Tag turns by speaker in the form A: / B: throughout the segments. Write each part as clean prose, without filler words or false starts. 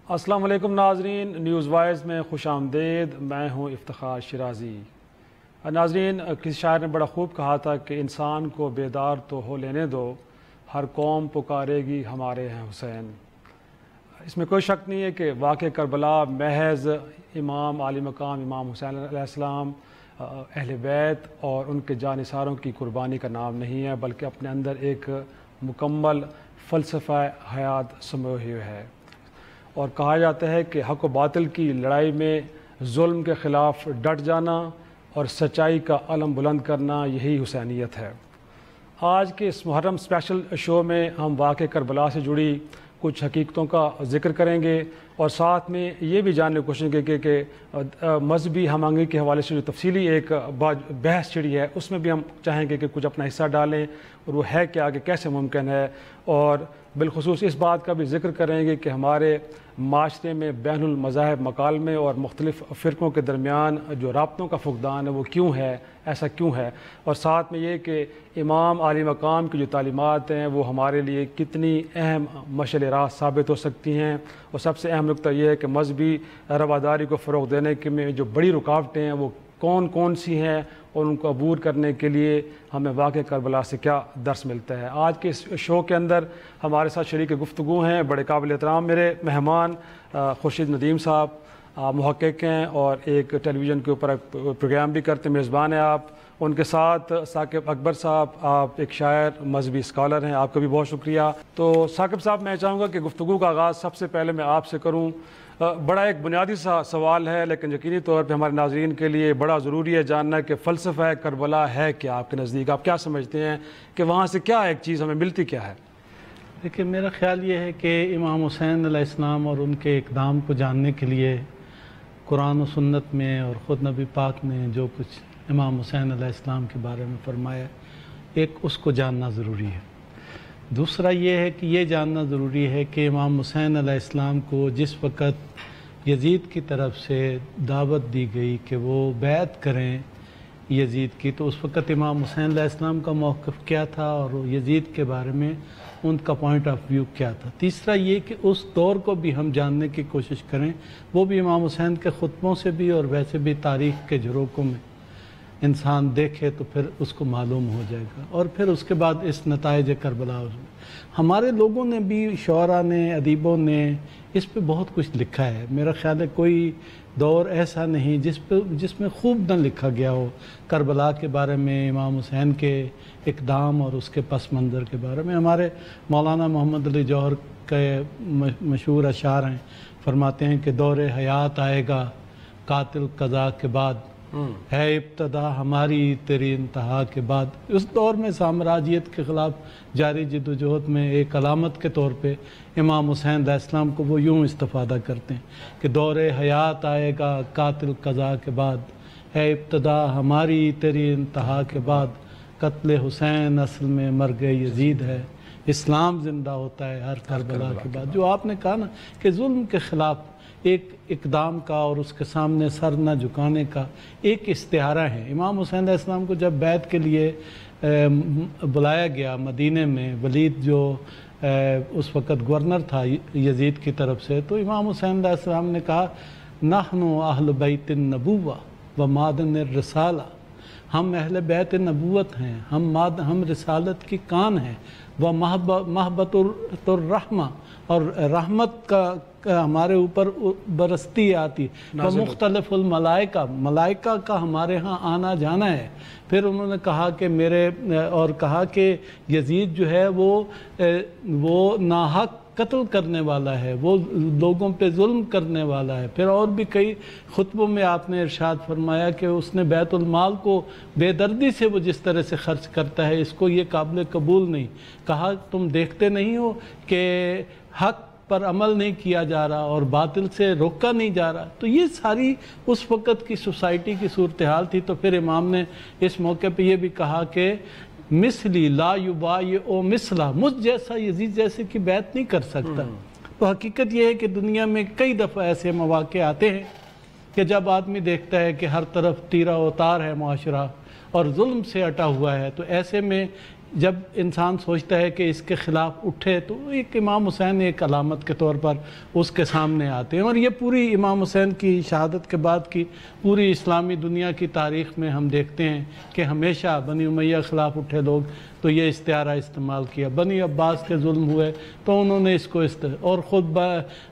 A: السلام علیکم ناظرین، نیوز وائز میں خوش آمدید۔ میں ہوں افتخار شیرازی۔ ناظرین، کسی شاعر نے بڑا خوب کہا تھا کہ انسان کو بیدار تو ہو لینے دو، ہر قوم پکارے گی ہمارے ہیں حسین۔ اس میں کوئی شک نہیں ہے کہ واقعہ کربلا محض امام عالی مقام امام حسین علیہ السلام، اہل بیت اور ان کے جانثاروں کی قربانی کا نام نہیں ہے، بلکہ اپنے اندر ایک مکمل فلسفہ حیات سموئے ہوئے ہے۔ اور کہا جاتا ہے کہ حق و باطل کی لڑائی میں ظلم کے خلاف ڈٹ جانا اور سچائی کا علم بلند کرنا، یہی حسینیت ہے۔ آج کے اس محرم اسپیشل شو میں ہم واقع کربلا سے جڑی کچھ حقیقتوں کا ذکر کریں گے اور ساتھ میں یہ بھی جاننے کی کوشش کریں گے کہ مذہبی ہم آہنگی کے حوالے سے جو تفصیلی ایک بحث چھڑی ہے، اس میں بھی ہم چاہیں گے کہ کچھ اپنا حصہ ڈالیں، اور وہ ہے کہ آگے کیسے ممکن ہے، اور بالخصوص اس بات کا بھی ذکر کریں گے کہ ہمارے معاشرے میں بین المذاہب مکالمے اور مختلف فرقوں کے درمیان جو رابطوں کا فقدان ہے وہ کیوں ہے، ایسا کیوں ہے، اور ساتھ میں یہ کہ امام عالی مقام کی جو تعلیمات ہیں وہ ہمارے لیے کتنی اہم مشعل راہ ثابت ہو سکتی ہیں۔ اور سب سے اہم نقطہ یہ ہے کہ مذہبی رواداری کو فروغ دینے کے میں جو بڑی رکاوٹیں ہیں وہ کون کون سی ہیں، اور ان کو عبور کرنے کے لیے ہمیں واقع کربلا سے کیا درس ملتا ہے۔ آج کے اس شو کے اندر ہمارے ساتھ شریک گفتگو ہیں بڑے قابل احترام میرے مہمان خورشید ندیم صاحب، محقق ہیں اور ایک ٹیلی ویژن کے اوپر پروگرام بھی کرتے ہیں، میزبان ہیں آپ۔ ان کے ساتھ ثاقب اکبر صاحب، آپ ایک شاعر مذہبی اسکالر ہیں، آپ کا بھی بہت شکریہ۔ تو ثاقب صاحب، میں چاہوں گا کہ گفتگو کا آغاز سب سے پہلے میں آپ سے کروں۔ بڑا ایک بنیادی سا سوال ہے، لیکن یقینی طور پہ ہمارے ناظرین کے لیے بڑا ضروری ہے جاننا کہ فلسفہ کربلا ہے کیا آپ کے نزدیک؟ آپ کیا سمجھتے ہیں کہ وہاں سے کیا ایک چیز ہمیں ملتی کیا ہے؟
B: دیکھیے، میرا خیال یہ ہے کہ امام حسین علیہ السلام اور ان کے اقدام کو جاننے کے لیے قرآن و سنت میں اور خود نبی پاک نے جو کچھ امام حسین علیہ السلام کے بارے میں فرمایا، ایک اس کو جاننا ضروری ہے۔ دوسرا یہ ہے کہ یہ جاننا ضروری ہے کہ امام حسین علیہ السلام کو جس وقت یزید کی طرف سے دعوت دی گئی کہ وہ بیعت کریں یزید کی، تو اس وقت امام حسین علیہ السلام کا موقف کیا تھا اور یزید کے بارے میں ان کا پوائنٹ آف ویو کیا تھا۔ تیسرا یہ کہ اس دور کو بھی ہم جاننے کی کوشش کریں، وہ بھی امام حسین کے خطبوں سے بھی اور ویسے بھی تاریخ کے جھروکوں میں انسان دیکھے تو پھر اس کو معلوم ہو جائے گا، اور پھر اس کے بعد اس نتائج کربلا ہمارے لوگوں نے بھی، شعراء نے، ادیبوں نے اس پہ بہت کچھ لکھا ہے۔ میرا خیال ہے کوئی دور ایسا نہیں جس میں خوب نہ لکھا گیا ہو کربلا کے بارے میں، امام حسین کے اقدام اور اس کے پس منظر کے بارے میں۔ ہمارے مولانا محمد علی جوہر کے مشہور اشعار ہیں، فرماتے ہیں کہ دور حیات آئے گا قاتل قضا کے بعد، ہے ابتدا ہماری تیری انتہا کے بعد۔ اس دور میں سامراجیت کے خلاف جاری جدوجہد میں ایک علامت کے طور پہ امام حسین علیہ السلام کو وہ یوں استفادہ کرتے ہیں کہ دور حیات آئے گا قاتل قضا کے بعد، ہے ابتدا ہماری تیری انتہا کے بعد، قتل حسین اصل میں مرگ یزید ہے، اسلام زندہ ہوتا ہے ہر کربلا کے بعد۔ جو آپ نے کہا نا کہ ظلم کے خلاف ایک اقدام کا اور اس کے سامنے سر نہ جھکانے کا ایک استعارہ ہے۔ امام حسین علیہ السلام کو جب بیعت کے لیے بلایا گیا مدینے میں، ولید جو اس وقت گورنر تھا یزید کی طرف سے، تو امام حسین علیہ السلام نے کہا نحن اہل بیت النبوہ و معدن الرسالہ، ہم اہل بیت نبوت ہیں، ہم رسالت کی کان ہیں، وہ محبت الرحمہ، اور رحمت کا ہمارے اوپر برستی آتی، وہ مختلف الملائکہ، ملائکہ کا ہمارے ہاں آنا جانا ہے۔ پھر انہوں نے کہا کہ یزید جو ہے وہ ناحق قتل کرنے والا ہے، وہ لوگوں پہ ظلم کرنے والا ہے۔ پھر اور بھی کئی خطبوں میں آپ نے ارشاد فرمایا کہ اس نے بیت المال کو بے دردی سے وہ جس طرح سے خرچ کرتا ہے، اس کو یہ قابل قبول نہیں۔ کہا تم دیکھتے نہیں ہو کہ حق پر عمل نہیں کیا جا رہا اور باطل سے روکا نہیں جا رہا؟ تو یہ ساری اس وقت کی سوسائٹی کی صورتحال تھی۔ تو پھر امام نے اس موقع پہ یہ بھی کہا کہ مثلی لا یبایع مثلہ، مجھ جیسا یزید جیسے کی بیعت نہیں کر سکتا۔ تو حقیقت یہ ہے کہ دنیا میں کئی دفعہ ایسے مواقع آتے ہیں کہ جب آدمی دیکھتا ہے کہ ہر طرف تیرہ و تار ہے معاشرہ اور ظلم سے اٹا ہوا ہے، تو ایسے میں جب انسان سوچتا ہے کہ اس کے خلاف اٹھے تو ایک امام حسین ایک علامت کے طور پر اس کے سامنے آتے ہیں، اور یہ پوری امام حسین کی شہادت کے بعد کی پوری اسلامی دنیا کی تاریخ میں ہم دیکھتے ہیں کہ ہمیشہ بنی امیہ کے خلاف اٹھے لوگ تو یہ استعارہ استعمال کیا، بنی عباس کے ظلم ہوئے تو انہوں نے اس کو اور خود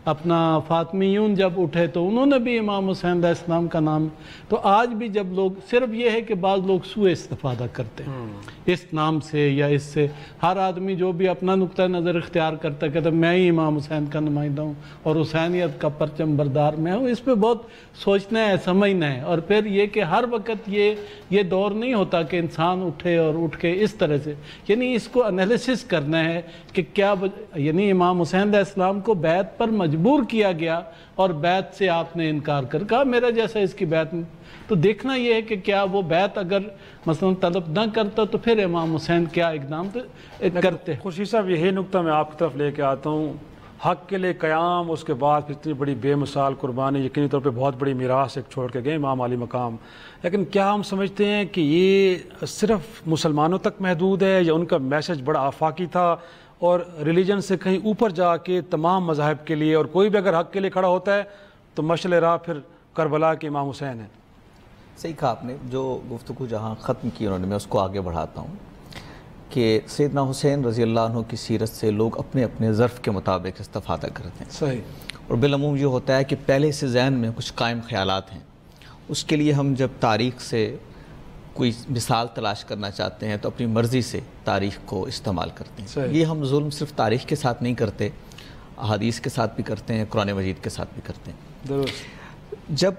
B: اپنا فاطمیون جب اٹھے تو انہوں نے بھی امام حسین علیہ السلام کا نام. تو آج بھی جب لوگ صرف یہ ہے کہ بعض لوگ سوء استفادہ کرتے ہیں اس نام سے یا اس سے، ہر آدمی جو بھی اپنا نقطہ نظر اختیار کرتا ہے کہتا ہے میں ہی امام حسین کا نمائندہ ہوں اور حسینیت کا پرچم بردار میں ہوں. اس پہ بہت سوچنا ہے، سمجھنا ہے، اور پھر یہ کہ ہر وقت یہ دور نہیں ہوتا کہ انسان اٹھے اور اٹھ کے اس طرح سے، یعنی اس کو انالیسس کرنا ہے کہ کیا یعنی امام حسین علیہ السلام کو بیعت پر مجبور کیا گیا اور بیعت سے آپ نے انکار کر کہا میرا جیسا اس کی بیعت میں، تو دیکھنا یہ ہے کہ کیا وہ بیعت اگر مثلا طلب نہ کرتا تو پھر امام حسین کیا اقدام کرتے.
A: خورشید صاحب یہی نقطہ میں آپ کی طرف لے کے آتا ہوں، حق کے لیے قیام، اس کے بعد اتنی بڑی بے مثال قربانی، یقینی طور پہ بہت بڑی میراث ایک چھوڑ کے گئے امام علی مقام، لیکن کیا ہم سمجھتے ہیں کہ یہ صرف مسلمانوں تک محدود ہے یا ان کا میسج بڑا آفاقی تھا اور ریلیجن سے کہیں اوپر جا کے تمام مذاہب کے لیے، اور کوئی بھی اگر حق کے لیے کھڑا ہوتا ہے تو مشعل راہ پھر کربلا کے امام حسین ہیں؟
C: صحیح کہا آپ نے، جو گفتگو جہاں ختم کی انہوں نے، میں اس کو آگے بڑھاتا ہوں کہ سیدنا حسین رضی اللہ عنہ کی سیرت سے لوگ اپنے اپنے ظرف کے مطابق استفادہ کرتے ہیں.
A: صحیح.
C: اور بالعموم یہ ہوتا ہے کہ پہلے سے ذہن میں کچھ قائم خیالات ہیں، اس کے لیے ہم جب تاریخ سے کوئی مثال تلاش کرنا چاہتے ہیں تو اپنی مرضی سے تاریخ کو استعمال کرتے ہیں.
A: صحیح.
C: یہ ہم ظلم صرف تاریخ کے ساتھ نہیں کرتے، احادیث کے ساتھ بھی کرتے ہیں، قرآن مجید کے ساتھ بھی کرتے ہیں.
A: درست.
C: جب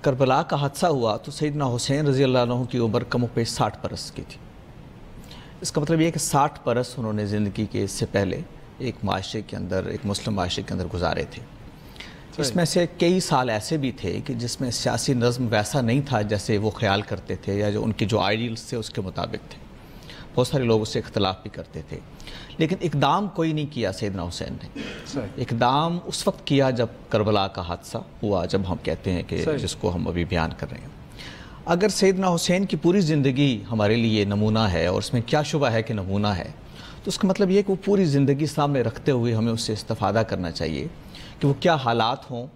C: کربلا کا حادثہ ہوا تو سیدنا حسین رضی اللہ عنہ کی عمر کم و بیش 60 برس کی تھی. اس کا مطلب یہ ہے کہ 60 برس انہوں نے زندگی کے اس سے پہلے ایک معاشرے کے اندر، ایک مسلم معاشرے کے اندر گزارے تھے. اس میں سے کئی سال ایسے بھی تھے کہ جس میں سیاسی نظم ویسا نہیں تھا جیسے وہ خیال کرتے تھے یا جو ان کی جو آئیڈیلز تھے اس کے مطابق تھے. بہت سارے لوگ اس سے اختلاف بھی کرتے تھے، لیکن اقدام کوئی نہیں کیا سیدنا حسین نے. اقدام اس وقت کیا جب کربلا کا حادثہ ہوا، جب ہم کہتے ہیں کہ جس کو ہم ابھی بیان کر رہے ہیں. اگر سیدنا حسین کی پوری زندگی ہمارے لیے نمونہ ہے، اور اس میں کیا شبہ ہے کہ نمونہ ہے، تو اس کا مطلب یہ ہے کہ وہ پوری زندگی سامنے رکھتے ہوئے ہمیں اس سے استفادہ کرنا چاہیے کہ وہ کیا حالات ہوں،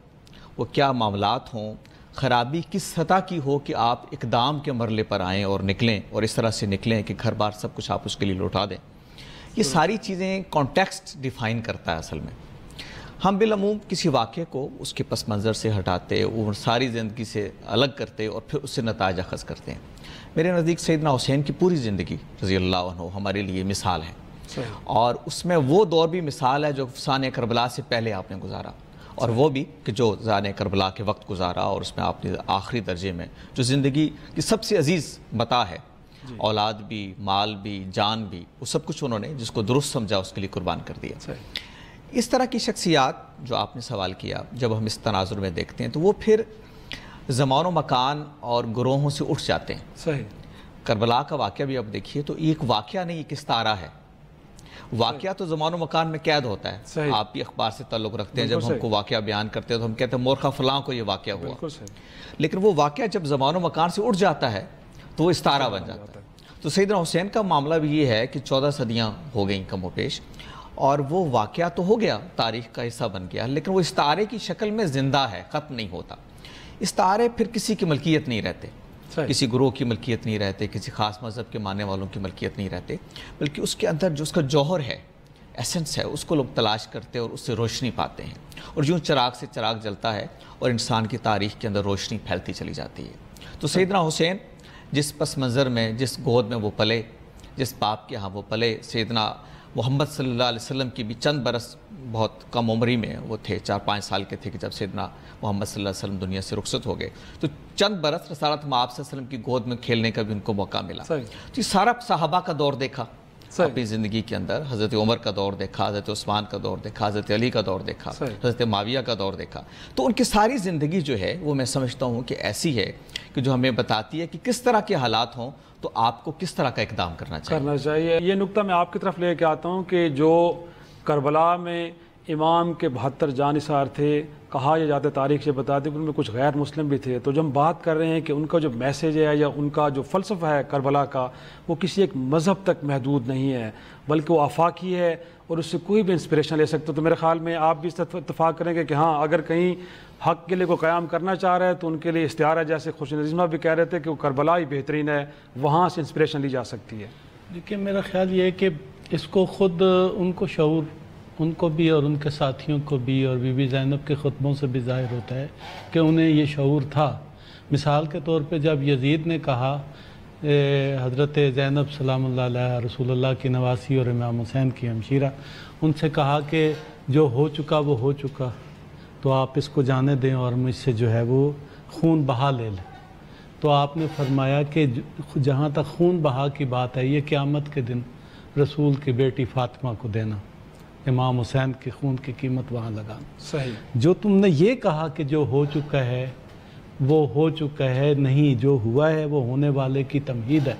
C: وہ کیا معاملات ہوں، خرابی کس سطح کی ہو کہ آپ اقدام کے مرحلے پر آئیں اور نکلیں، اور اس طرح سے نکلیں کہ گھر بار سب کچھ آپ اس کے لیے لوٹا دیں. یہ ساری چیزیں کانٹیکسٹ ڈیفائن کرتا ہے. اصل میں ہم بالعموم کسی واقعے کو اس کے پس منظر سے ہٹاتے اور ساری زندگی سے الگ کرتے اور پھر اس سے نتائج اخذ کرتے ہیں. میرے نزدیک سیدنا حسین کی پوری زندگی رضی اللہ عنہ ہمارے لیے مثال ہے، اور اس میں وہ دور بھی مثال ہے جو فسانِ کربلا سے پہلے آپ نے گزارا، اور وہ بھی کہ جو فسانِ کربلا کے وقت گزارا، اور اس میں آپ نے آخری درجے میں جو زندگی کی سب سے عزیز متاع ہے، اولاد بھی، مال بھی، جان بھی، وہ سب کچھ انہوں نے جس کو درست سمجھا اس کے لیے قربان کر دیا. اس طرح کی شخصیات جو آپ نے سوال کیا، جب ہم اس تناظر میں دیکھتے ہیں تو وہ پھر زمان و مکان اور گروہوں سے اٹھ جاتے ہیں.
A: صحیح.
C: کربلا کا واقعہ بھی اب دیکھیے تو ایک واقعہ نہیں، ایک استعارہ ہے. واقعہ تو زمان و مکان میں قید ہوتا ہے. آپ بھی اخبار سے تعلق رکھتے ہیں، جب ہم کو واقعہ بیان کرتے ہیں تو ہم کہتے ہیں مورخہ فلاں کو یہ واقعہ ہوا، لیکن وہ واقعہ جب زمان و مکان سے اٹھ جاتا ہے تو وہ استعارہ بن جاتا ہے. تو سیدنا حسین کا معاملہ بھی یہ ہے کہ 14 صدیاں ہو گئیں کم و بیش، اور وہ واقعہ تو ہو گیا، تاریخ کا حصہ بن گیا، لیکن وہ استعارے کی شکل میں زندہ ہے، ختم نہیں ہوتا. استعارے پھر کسی کی ملکیت نہیں رہتے، کسی گروہ کی ملکیت نہیں رہتے، کسی خاص مذہب کے ماننے والوں کی ملکیت نہیں رہتے، بلکہ اس کے اندر جو اس کا جوہر ہے، ایسنس ہے، اس کو لوگ تلاش کرتے اور اس سے روشنی پاتے ہیں. اور یوں چراغ سے چراغ جلتا ہے اور انسان کی تاریخ کے اندر روشنی پھیلتی چلی جاتی ہے. تو سیدنا حسین جس پس منظر میں، جس گود میں وہ پلے، جس باپ کے ہاں وہ پلے، سیدنا محمد صلی اللہ علیہ وسلم کی بھی چند برس بہت کم عمری میں وہ تھے، 4-5 سال کے تھے کہ جب سیدنا محمد صلی اللہ علیہ وسلم دنیا سے رخصت ہو گئے. تو چند برس رسالت مآب صلی اللہ علیہ وسلم کی گود میں کھیلنے کا بھی ان کو موقع ملا. تو یہ سارا صحابہ کا دور دیکھا اپنی زندگی کے اندر. حضرت عمر کا دور دیکھا، حضرت عثمان کا دور دیکھا، حضرت علی کا دور دیکھا، حضرت معاویہ کا دور دیکھا. تو ان کی ساری زندگی جو ہے وہ میں سمجھتا ہوں کہ ایسی ہے کہ جو ہمیں بتاتی ہے کہ کس طرح کے حالات ہوں تو آپ کو کس طرح کا اقدام کرنا چاہیے.
A: یہ نقطہ میں آپ کی طرف لے کے آتا ہوں کہ جو کربلا میں امام کے 72 جانثار تھے، کہا یہ جاتے تاریخ سے بتاتے کہ ان میں کچھ غیر مسلم بھی تھے. تو جب ہم بات کر رہے ہیں کہ ان کا جو میسیج ہے یا ان کا جو فلسفہ ہے کربلا کا، وہ کسی ایک مذہب تک محدود نہیں ہے بلکہ وہ آفاقی ہے اور اس سے کوئی بھی انسپریشن لے سکتا. تو میرے خیال میں آپ بھی اتفاق کریں گے کہ ہاں اگر کہیں حق کے لیے کوئی قیام کرنا چاہ رہا ہے تو ان کے لیے استعارہ ہے. جیسے خوش نظیمہ بھی کہہ رہے تھے کہ وہ کربلا ہی بہترین ہے، وہاں سے انسپریشن لی جا سکتی ہے.
B: دیکھیے میرا خیال یہ ہے کہ اس کو خود ان کو شعور، ان کو بھی اور ان کے ساتھیوں کو بھی اور بی بی زینب کے خطبوں سے بھی ظاہر ہوتا ہے کہ انہیں یہ شعور تھا. مثال کے طور پہ جب یزید نے کہا حضرت زینب سلام اللہ علیہ رسول اللہ کی نواسی اور امام حسین کی ہمشیرہ، ان سے کہا کہ جو ہو چکا وہ ہو چکا، تو آپ اس کو جانے دیں اور مجھ سے جو ہے وہ خون بہا لے لیں. تو آپ نے فرمایا کہ جہاں تک خون بہا کی بات ہے، یہ قیامت کے دن رسول کی بیٹی فاطمہ کو دینا، امام حسین کے خون کی قیمت وہاں لگانا.
A: صحیح.
B: جو تم نے یہ کہا کہ جو ہو چکا ہے وہ ہو چکا ہے، نہیں، جو ہوا ہے وہ ہونے والے کی تمہید ہے.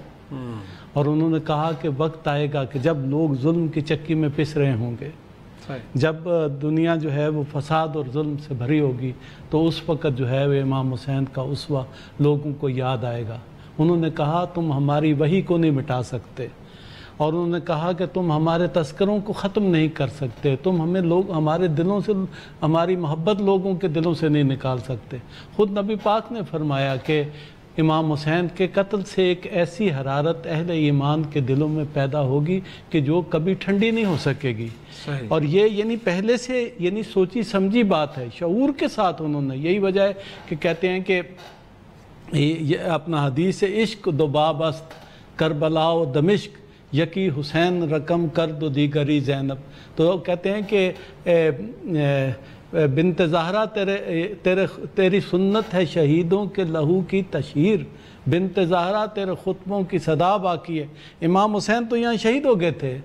B: اور انہوں نے کہا کہ وقت آئے گا کہ جب لوگ ظلم کی چکی میں پس رہے ہوں گے، جب دنیا جو ہے وہ فساد اور ظلم سے بھری ہوگی، تو اس وقت جو ہے وہ امام حسین کا اسوہ لوگوں کو یاد آئے گا. انہوں نے کہا تم ہماری وحی کو نہیں مٹا سکتے، اور انہوں نے کہا کہ تم ہمارے تذکروں کو ختم نہیں کر سکتے، تم ہمارے دلوں سے، ہماری محبت لوگوں کے دلوں سے نہیں نکال سکتے. خود نبی پاک نے فرمایا کہ امام حسین کے قتل سے ایک ایسی حرارت اہل ایمان کے دلوں میں پیدا ہوگی کہ جو کبھی ٹھنڈی نہیں ہو سکے گی. اور یہ یعنی پہلے سے یعنی سوچی سمجھی بات ہے، شعور کے ساتھ انہوں نے. یہی وجہ ہے کہ کہتے ہیں کہ یہ اپنا حدیث عشق دو باب است کربلا و دمشق، یکی حسین رقم کر دو دیگری زینب. تو کہتے ہیں کہ بنت زہرا تیری سنت ہے شہیدوں کے لہو کی تشہیر، بنت زہرا تیرے خطبوں کی صدا باقی ہے. امام حسین تو یہاں شہید ہو گئے تھے،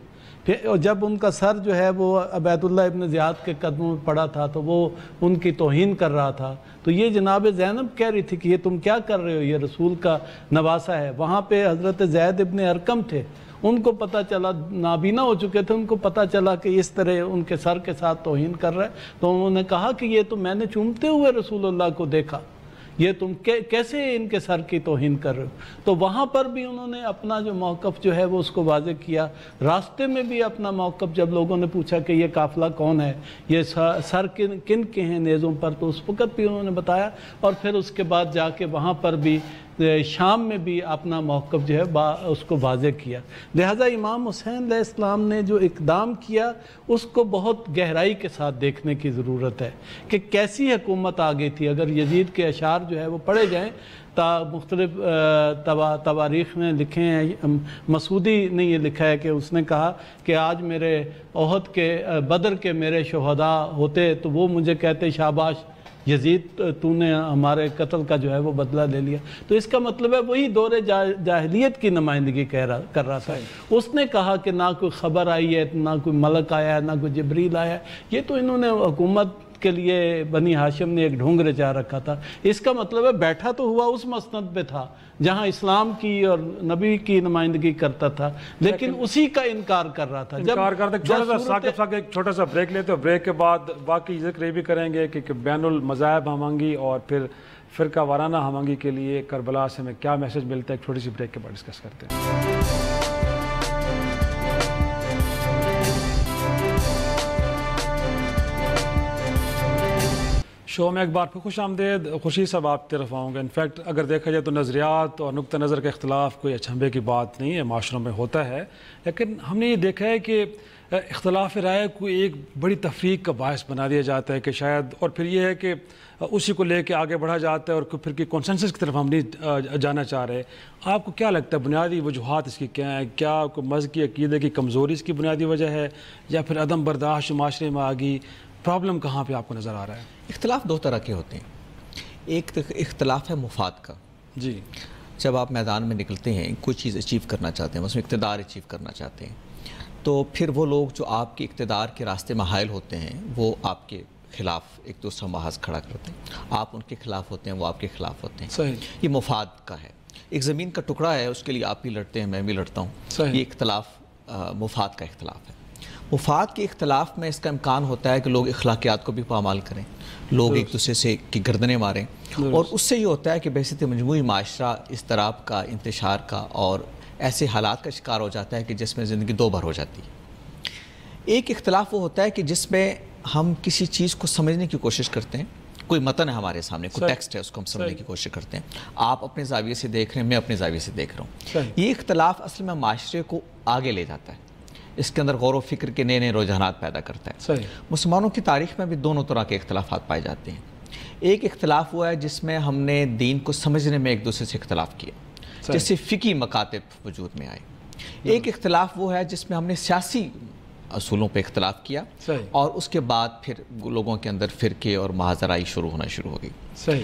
B: پھر جب ان کا سر جو ہے وہ عبید اللہ ابن زیاد کے قدموں میں پڑا تھا تو وہ ان کی توہین کر رہا تھا. تو یہ جناب زینب کہہ رہی تھی کہ یہ تم کیا کر رہے ہو، یہ رسول کا نواسا ہے. وہاں پہ حضرت زید ابن ارقم تھے، ان کو پتہ چلا، نابینا ہو چکے تھے، ان کو پتہ چلا کہ اس طرح ان کے سر کے ساتھ توہین کر رہا ہے. تو انہوں نے کہا کہ یہ تو میں نے چومتے ہوئے رسول اللہ کو دیکھا، یہ تم کیسے ان کے سر کی توہین کر رہے ہو. تو وہاں پر بھی انہوں نے اپنا جو موقف جو ہے وہ اس کو واضح کیا. راستے میں بھی اپنا موقف جب لوگوں نے پوچھا کہ یہ قافلہ کون ہے، یہ سر کن کے ہیں نیزوں پر، تو اس وقت بھی انہوں نے بتایا. اور پھر اس کے بعد جا کے وہاں پر بھی شام میں بھی اپنا موقف جو ہے اس کو واضح کیا. لہٰذا امام حسین علیہ السلام نے جو اقدام کیا اس کو بہت گہرائی کے ساتھ دیکھنے کی ضرورت ہے کہ کیسی حکومت آ گئی تھی. اگر یزید کے اشعار جو ہے وہ پڑھے جائیں، مختلف تواریخ میں لکھے ہیں. مسعودی نے یہ لکھا ہے کہ اس نے کہا کہ آج میرے احد کے بدر کے میرے شہداء ہوتے تو وہ مجھے کہتے شاباش یزید تو نے ہمارے قتل کا جو ہے وہ بدلہ لے لیا. تو اس کا مطلب ہے وہی دور جاہلیت کی نمائندگی کر رہا تھا. اس نے کہا کہ نہ کوئی خبر آئی ہے، نہ کوئی ملک آیا ہے، نہ کوئی جبریل آیا ہے. یہ تو انہوں نے حکومت کے لیے بنی ہاشم نے ایک ڈھونگ رچا رکھا تھا. اس کا مطلب ہے بیٹھا تو ہوا اس مسند پہ تھا جہاں اسلام کی اور نبی کی نمائندگی کرتا تھا، لیکن اسی کا انکار کر رہا تھا.
A: انکار کرتے ایک چھوٹا سا بریک لیتے ہیں. بریک کے بعد باقی ذکر یہ بھی کریں گے کہ بین المذاہب ہمانگی اور پھر فرقہ وارانہ ہمانگی کے لیے کربلا سے ہمیں کیا میسج ملتا ہے. ایک چھوٹی سی بریک کے بعد ڈسکس کرتے ہیں. شو میں ایک بار پھر خوش آمدید. خوشی صاحب آپ طرف آؤں گا. انفیکٹ اگر دیکھا جائے تو نظریات اور نقطہ نظر کا اختلاف کوئی اچھمبے کی بات نہیں ہے، معاشروں میں ہوتا ہے، لیکن ہم نے یہ دیکھا ہے کہ اختلاف رائے کو ایک بڑی تفریق کا باعث بنا دیا جاتا ہے کہ شاید، اور پھر یہ ہے کہ اسی کو لے کے آگے بڑھا جاتا ہے اور پھر کی کنسنسس کی طرف ہم نہیں جانا چاہ رہے. آپ کو کیا لگتا ہے بنیادی وجوہات اس کی کیا ہیں؟ کیا مذہبی عقیدے کی کمزوری اس کی بنیادی وجہ ہے، یا پھر عدم برداشت معاشرے میں آ گئی؟ پرابلم کہاں پہ آپ کو نظر آ رہا ہے؟
C: اختلاف دو طرح کے ہوتے ہیں. ایک اختلاف ہے مفاد کا.
A: جی،
C: جب آپ میدان میں نکلتے ہیں، کوئی چیز اچیو کرنا چاہتے ہیں، اس میں اقتدار اچیو کرنا چاہتے ہیں، تو پھر وہ لوگ جو آپ کے اقتدار کے راستے میں حائل ہوتے ہیں وہ آپ کے خلاف ایک دوسرا محاذ کھڑا کرتے ہیں. آپ ان کے خلاف ہوتے ہیں، وہ آپ کے خلاف ہوتے ہیں.
A: صحیح.
C: یہ مفاد کا ہے. ایک زمین کا ٹکڑا ہے، اس کے لیے آپ بھی لڑتے ہیں، میں بھی لڑتا ہوں.
A: صحیح.
C: یہ اختلاف مفاد کا اختلاف ہے. وفات کے اختلاف میں اس کا امکان ہوتا ہے کہ لوگ اخلاقیات کو بھی پامال کریں، لوگ ایک دوسرے سے کی گردنیں ماریں، اور اس سے یہ ہوتا ہے کہ بحیثیت مجموعی معاشرہ اضطراب کا، انتشار کا اور ایسے حالات کا شکار ہو جاتا ہے کہ جس میں زندگی دو بھر ہو جاتی ہے۔ ایک اختلاف وہ ہوتا ہے کہ جس میں ہم کسی چیز کو سمجھنے کی کوشش کرتے ہیں، کوئی متن ہے ہمارے سامنے، کوئی ٹیکسٹ ہے، اس کو ہم سمجھنے کی کوشش کرتے ہیں، آپ اپنے زاویے سے دیکھ رہے ہیں، میں اپنے زاویے سے دیکھ رہا ہوں۔ یہ اختلاف اصل میں معاشرے کو آگے لے جاتا ہے، اس کے اندر غور و فکر کے نئے نئے رجحانات پیدا کرتا ہے۔ مسلمانوں کی تاریخ میں بھی دونوں طرح کے اختلافات پائے جاتے ہیں۔ ایک اختلاف ہوا ہے جس میں ہم نے دین کو سمجھنے میں ایک دوسرے سے اختلاف کیا، جس سے فقہی مکاتب وجود میں آئے۔ ایک اختلاف وہ ہے جس میں ہم نے سیاسی اصولوں پہ اختلاف کیا، اور اس کے بعد پھر لوگوں کے اندر فرقے اور محاذرائی شروع ہونا شروع ہو گئی۔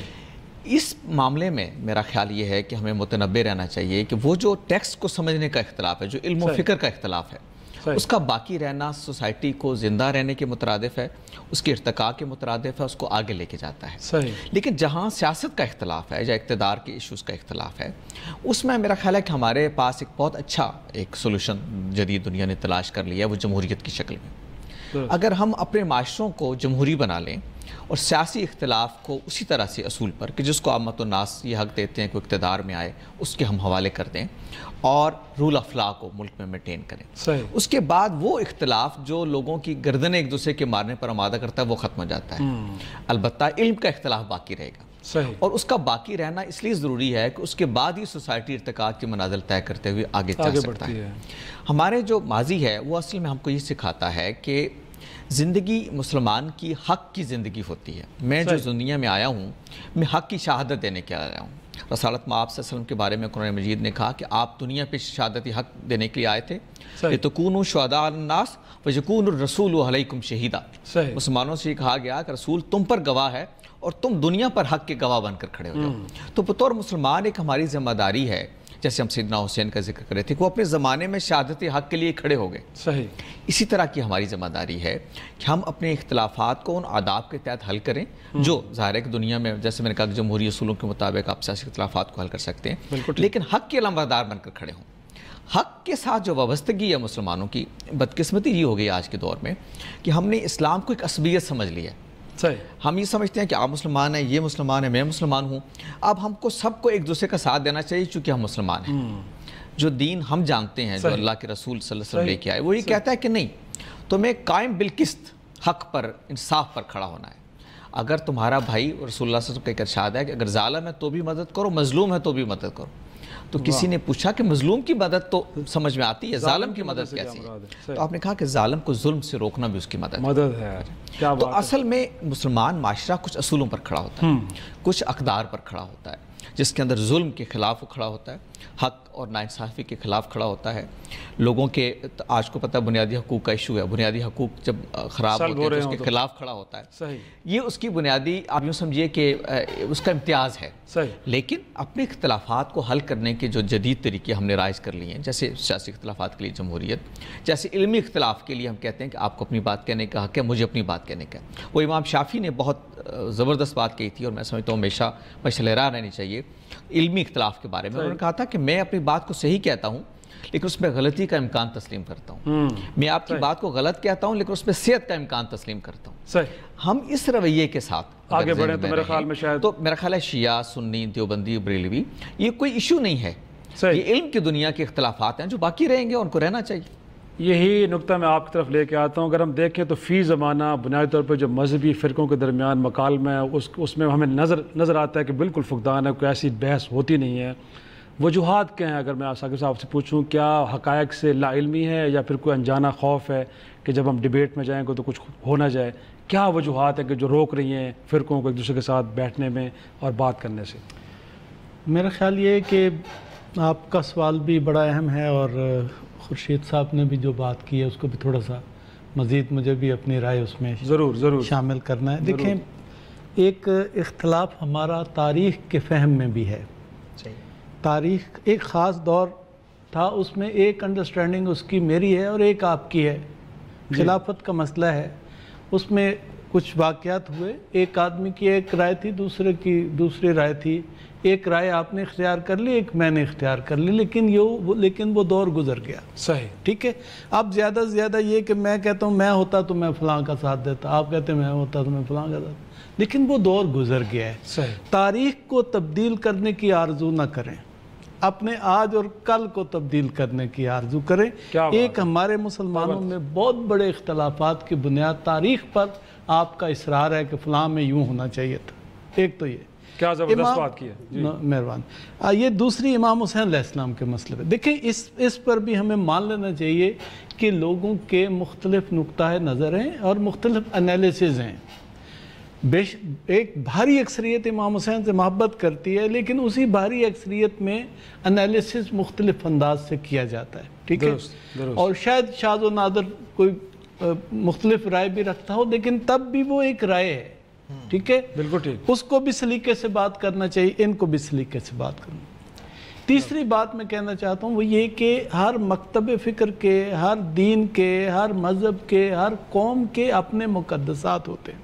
C: اس معاملے میں میرا خیال یہ ہے کہ ہمیں متنبع رہنا چاہیے کہ وہ جو ٹیکسٹ کو سمجھنے کا اختلاف ہے، جو علم و فکر کا اختلاف ہے، اس کا باقی رہنا سوسائٹی کو زندہ رہنے کے مترادف ہے، اس کے ارتقاء کے مترادف ہے، اس کو آگے لے کے جاتا ہے۔ لیکن جہاں سیاست کا اختلاف ہے یا اقتدار کے ایشوز کا اختلاف ہے، اس میں میرا خیال ہے کہ ہمارے پاس ایک بہت اچھا ایک سولوشن جدید دنیا نے تلاش کر لیا ہے، وہ جمہوریت کی شکل میں۔ اگر ہم اپنے معاشروں کو جمہوری بنا لیں اور سیاسی اختلاف کو اسی طرح سے اصول پر کہ جس کو عامت الناس یہ حق دیتے ہیں کہ اقتدار میں آئے، اس کے ہم حوالے کر دیں اور رول آف لا کو ملک میں مینٹین کریں، اس کے بعد وہ اختلاف جو لوگوں کی گردنیں ایک دوسرے کے مارنے پر آمادہ کرتا ہے وہ ختم ہو جاتا ہے۔ البتہ علم کا اختلاف باقی رہے گا، اور اس کا باقی رہنا اس لیے ضروری ہے کہ اس کے بعد ہی سوسائٹی ارتقاء کی منازل طے کرتے ہوئے آگے چل سکتا ہے۔ ہمارے جو ماضی ہے وہ اصل میں ہم کو یہ سکھاتا ہے کہ زندگی مسلمان کی حق کی زندگی ہوتی ہے۔ میں جو دنیا میں آیا ہوں، میں حق کی شہادت دینے کے آیا ہوں۔ رسالت مآب صلی اللہ علیہ وسلم کے بارے میں قرآن مجید نے کہا کہ آپ دنیا پہ شہادت حق دینے کے لیے آئے تھے، لِتَكُونُوا شُهَدَاءَ عَلَى النَّاسِ وَيَكُونَ الرَّسُولُ عَلَيْكُمْ شَهِيدًا۔ مسلمانوں سے یہ کہا گیا کہ رسول تم پر گواہ ہے اور تم دنیا پر حق کے گواہ بن کر کھڑے ہو جاؤ۔ تو بطور مسلمان ایک ہماری ذمہ داری ہے، جیسے ہم سیدنا حسین کا ذکر کر رہے تھے کہ وہ اپنے زمانے میں شہادت حق کے لیے کھڑے ہو گئے، اسی طرح کی ہماری ذمہ داری ہے کہ ہم اپنے اختلافات کو ان آداب کے تحت حل کریں جو ظاہر ہے کہ دنیا میں جیسے میں نے کہا کہ جمہوری اصولوں کے مطابق آپ سیاسی اختلافات کو حل کر سکتے ہیں، لیکن حق کے علمبردار بن کر کھڑے ہوں۔ حق کے ساتھ جو وابستگی ہے مسلمانوں کی، بدقسمتی یہ ہو گئی آج کے دور میں کہ ہم نے اسلام کو ایک عصبیت سمجھ لی ہے۔ ہم یہ سمجھتے ہیں کہ آپ مسلمان ہیں، یہ مسلمان ہے، میں مسلمان ہوں، اب ہم کو سب کو ایک دوسرے کا ساتھ دینا چاہیے چونکہ ہم مسلمان ہیں۔ جو دین ہم جانتے ہیں، جو اللہ کے رسول صلی اللہ علیہ وسلم لے کے آئے، وہ یہ کہتا ہے کہ نہیں، تمہیں قائم بالقسط حق پر، انصاف پر کھڑا ہونا ہے۔ اگر تمہارا بھائی رسول اللہ صلی اللہ علیہ وسلم کا ایک ارشاد ہے کہ اگر ظالم ہے تو بھی مدد کرو، مظلوم ہے تو بھی مدد کرو، تو کسی نے پوچھا کہ مظلوم کی مدد تو سمجھ میں آتی ہے، ظالم کی مدد کیسی ہے؟ تو آپ نے کہا کہ ظالم کو ظلم سے روکنا بھی اس کی مدد ہے۔ تو اصل میں مسلمان معاشرہ کچھ اصولوں پر کھڑا ہوتا ہے، کچھ اقدار پر کھڑا ہوتا ہے، جس کے اندر ظلم کے خلاف وہ کھڑا ہوتا ہے، حق اور ناانصافی کے خلاف کھڑا ہوتا ہے، لوگوں کے آج کو پتہ بنیادی حقوق کا ایشو ہے، بنیادی حقوق جب خراب ہوتے ہیں تو اس کے خلاف کھڑا ہوتا ہے۔ یہ اس کی بنیادی آپ یوں سمجھیے کہ اس کا امتیاز ہے۔ لیکن اپنے اختلافات کو حل کرنے کے جو جدید طریقے ہم نے رائج کر لیے ہیں، جیسے سیاسی اختلافات کے لیے جمہوریت، جیسے علمی اختلاف کے لیے ہم کہتے ہیں کہ آپ کو اپنی بات کہنے کا حق ہے، مجھے اپنی بات کہنے کا ہے۔ وہ امام شافعی نے بہت زبردست بات کہی تھی اور میں سمجھتا ہوں ہمیشہ مشلہ رہنی چاہیے علمی اختلاف کے بارے میں۔ انہوں نے کہا تھا کہ میں اپنی بات کو صحیح کہتا ہوں لیکن اس میں غلطی کا امکان تسلیم کرتا ہوں، میں آپ کی بات کو غلط کہتا ہوں لیکن اس میں صحت کا امکان تسلیم کرتا ہوں۔ ہم اس رویے کے ساتھ
A: آگے بڑھیں تو میرے خیال میں شاید،
C: تو میرا خیال ہے شیعہ، سنی، دیوبندی، بریلوی یہ کوئی ایشو نہیں ہے، یہ علم کی دنیا کے اختلافات ہیں جو باقی رہیں گے، ان کو رہنا چاہیے۔
A: یہی نقطہ میں آپ کی طرف لے کے آتا ہوں۔ اگر ہم دیکھیں تو فی زمانہ بنیادی طور پر جو مذہبی فرقوں کے درمیان مکالمہ ہے اس میں ہمیں نظر آتا ہے کہ بالکل فقدان ہے، کوئی ایسی بحث ہوتی نہیں ہے۔ وجوہات کیا ہیں؟ اگر میں ثاقب صاحب سے پوچھوں، کیا حقائق سے لا علمی ہے یا پھر کوئی انجانہ خوف ہے کہ جب ہم ڈیبیٹ میں جائیں گے تو کچھ ہو نہ جائے؟ کیا وجوہات ہیں کہ جو روک رہی ہیں فرقوں کو ایک دوسرے کے ساتھ بیٹھنے میں اور بات کرنے سے؟
B: میرا خیال یہ ہے کہ آپ کا سوال بھی بڑا اہم ہے اور خورشید صاحب نے بھی جو بات کی ہے اس کو بھی تھوڑا سا مزید مجھے بھی اپنی رائے اس میں ضرور شامل کرنا ہے۔ دیکھیں، ایک اختلاف ہمارا تاریخ کے فہم میں بھی ہے۔ تاریخ ایک خاص دور تھا، اس میں ایک انڈرسٹینڈنگ اس کی میری ہے اور ایک آپ کی ہے۔ خلافت کا مسئلہ ہے، اس میں کچھ واقعات ہوئے، ایک آدمی کی ایک رائے تھی، دوسرے کی دوسری رائے تھی، ایک رائے آپ نے اختیار کر لی، ایک میں نے اختیار کر لی، لیکن وہ دور گزر گیا.
A: صحیح.
B: ٹھیک ہے. اب زیادہ سے زیادہ یہ کہ میں کہتا ہوں میں ہوتا تو میں فلاں کا ساتھ دیتا، آپ کہتے ہیں میں ہوتا تو میں فلاں کا ساتھ، لیکن وہ دور گزر گیا ہے.
A: صحیح.
B: تاریخ کو تبدیل کرنے کی آرزو نہ کریں، اپنے آج اور کل کو تبدیل کرنے کی آرزو کریں. ایک ہمارے مسلمانوں میں بہت بڑے اختلافات کی بنیاد تاریخ پر آپ کا اصرار ہے کہ فلاں میں یوں ہونا چاہیے تھا. ایک تو یہ
A: کیا زبردست بات کی ہے.
B: مہربان. یہ دوسری امام حسین علیہ السلام کے مسئلے پہ دیکھیں، اس پر بھی ہمیں مان لینا چاہیے کہ لوگوں کے مختلف نقطہ نظر ہیں اور مختلف انالیسز ہیں. ایک بھاری اکثریت امام حسین سے محبت کرتی ہے، لیکن اسی بھاری اکثریت میں انالیسز مختلف انداز سے کیا جاتا ہے. ٹھیک ہے. اور شاید شاذ و نادر کوئی مختلف رائے بھی رکھتا ہو، لیکن تب بھی وہ ایک رائے ہے. ٹھیک ہے.
A: بالکل ٹھیک.
B: اس کو بھی سلیقے سے بات کرنا چاہیے، ان کو بھی سلیقے سے بات کرنا. تیسری بات میں کہنا چاہتا ہوں وہ یہ کہ ہر مکتب فکر کے، ہر دین کے، ہر مذہب کے، ہر قوم کے اپنے مقدسات ہوتے ہیں.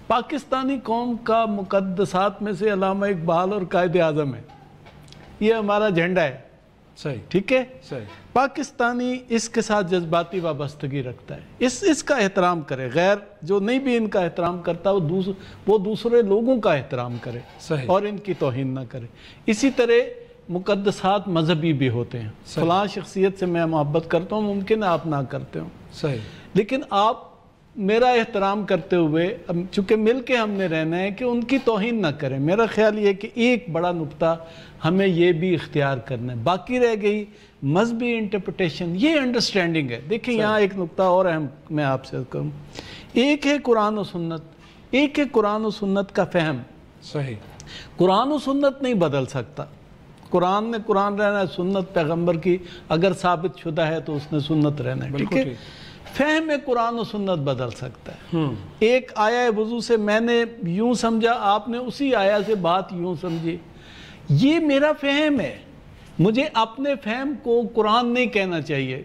B: پاکستانی قوم کا مقدسات میں سے علامہ اقبال اور قائد اعظم ہے. یہ ہمارا جھنڈا ہے.
A: صحیح.
B: ٹھیک ہے.
A: صحیح.
B: پاکستانی اس کے ساتھ جذباتی وابستگی رکھتا ہے. اس کا احترام کرے. غیر جو نہیں بھی ان کا احترام کرتا وہ دوسرے لوگوں کا احترام کرے.
A: صحیح.
B: اور ان کی توہین نہ کرے. اسی طرح مقدسات مذہبی بھی ہوتے ہیں. فلاں شخصیت سے میں محبت کرتا ہوں، ممکن ہے آپ نہ کرتے ہوں.
A: صحیح.
B: لیکن آپ میرا احترام کرتے ہوئے، چونکہ مل کے ہم نے رہنا ہے، کہ ان کی توہین نہ کریں. میرا خیال یہ کہ ایک بڑا نقطہ ہمیں یہ بھی اختیار کرنا ہے. باقی رہ گئی مذہبی انٹرپریٹیشن، یہ انڈرسٹینڈنگ ہے. دیکھیں یہاں ایک نقطہ اور اہم میں آپ سے کروں. ایک ہے قرآن و سنت، ایک ہے قرآن و سنت کا فہم.
A: صحیح.
B: قرآن و سنت نہیں بدل سکتا. قرآن نے قرآن رہنا ہے، سنت پیغمبر کی اگر ثابت شدہ ہے تو اس نے سنت رہنا ہے. ٹھیک ہے. فہم قرآن و سنت بدل سکتا ہے. ایک آیا وضو سے میں نے یوں سمجھا، آپ نے اسی آیا سے بات یوں سمجھی. یہ میرا فہم ہے، مجھے اپنے فہم کو قرآن نہیں کہنا چاہیے.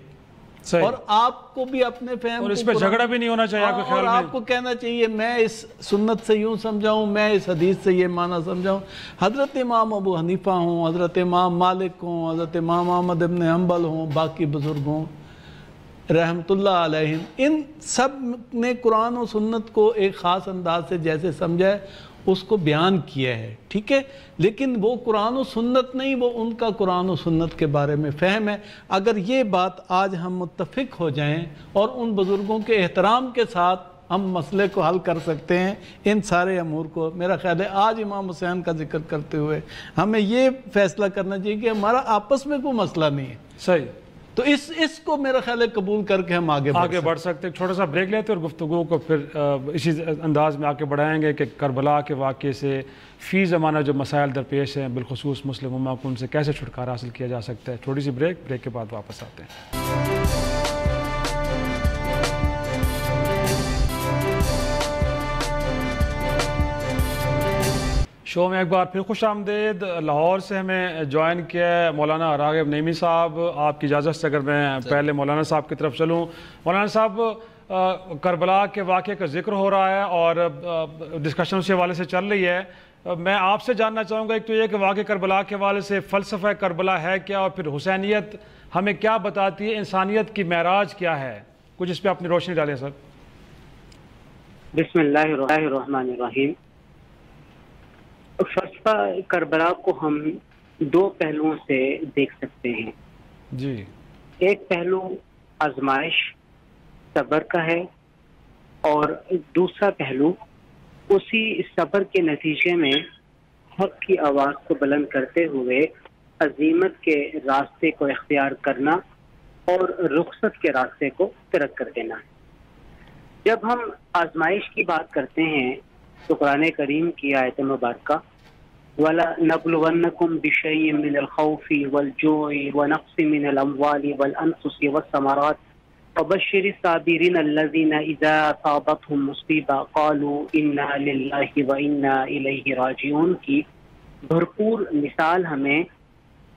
B: اور آپ کو بھی اپنے فہم
A: اور اس پہ جھگڑا بھی نہیں ہونا چاہیے.
B: اور آپ کو کہنا چاہیے میں اس سنت سے یوں سمجھاؤں، میں اس حدیث سے یہ معنی سمجھاؤں. حضرت امام ابو حنیفہ ہوں، حضرت امام مالک ہوں، حضرت امام احمد ابن حنبل ہوں، باقی بزرگ ہوں رحمت اللہ علیہم، ان سب نے قرآن و سنت کو ایک خاص انداز سے جیسے سمجھا ہے اس کو بیان کیا ہے. ٹھیک ہے. لیکن وہ قرآن و سنت نہیں، وہ ان کا قرآن و سنت کے بارے میں فہم ہے. اگر یہ بات آج ہم متفق ہو جائیں اور ان بزرگوں کے احترام کے ساتھ ہم مسئلے کو حل کر سکتے ہیں ان سارے امور کو. میرا خیال ہے آج امام حسین کا ذکر کرتے ہوئے ہمیں یہ فیصلہ کرنا چاہیے کہ ہمارا آپس میں کوئی مسئلہ نہیں ہے.
A: صحیح.
B: تو اس کو میرا خیال ہے قبول کر کے ہم آگے
A: بڑھ سکتے ہیں. چھوٹا سا بریک لیتے اور گفتگو کو پھر اسی انداز میں آگے بڑھائیں گے کہ کربلا کے واقعے سے فی زمانہ جو مسائل درپیش ہیں بالخصوص مسلم امہ کو ان سے کیسے چھٹکارا حاصل کیا جا سکتا ہے. چھوٹی سی بریک کے بعد واپس آتے ہیں. شو میں ایک بار پھر خوش آمدید. لاہور سے ہمیں جوائن کیا ہے مولانا راغب نعیمی صاحب. آپ کی اجازت سے اگر میں پہلے مولانا صاحب کی طرف چلوں. مولانا صاحب، کربلا کے واقعے کا ذکر ہو رہا ہے اور ڈسکشن اسی حوالے سے چل رہی ہے. میں آپ سے جاننا چاہوں گا ایک تو یہ کہ واقعہ کربلا کے حوالے سے فلسفہ کربلا ہے کیا، اور پھر حسینیت ہمیں کیا بتاتی ہے، انسانیت کی معراج کیا ہے، کچھ اس پہ اپنی روشنی ڈالیں سر.
D: بسم اللہ الرحمن الرحیم. فلسفہ کربلا کو ہم دو پہلوؤں سے دیکھ سکتے ہیں.
A: جی.
D: ایک پہلو آزمائش صبر کا ہے اور دوسرا پہلو اسی صبر کے نتیجے میں حق کی آواز کو بلند کرتے ہوئے عظیمت کے راستے کو اختیار کرنا اور رخصت کے راستے کو ترک کر دینا. جب ہم آزمائش کی بات کرتے ہیں تو قرآن کریم کی آیت مبارکہ وَلَنَبْلُوَنَّكُمْ بِشَيْءٍ مِّنَ الْخَوْفِ وَالْجُوعِ وَنَقْصٍ مِّنَ الْأَمْوَالِ وَالْأَنفُسِ وَالثَّمَرَاتِ وَبَشِّرِ الصَّابِرِينَ الَّذِينَ إِذَا أَصَابَتْهُمْ مُصِيبَةٌ قَالُوا إِنَّا لِلَّهِ وَإِنَّا إِلَيْهِ رَاجِعُونَ کی بھرپور مثال ہمیں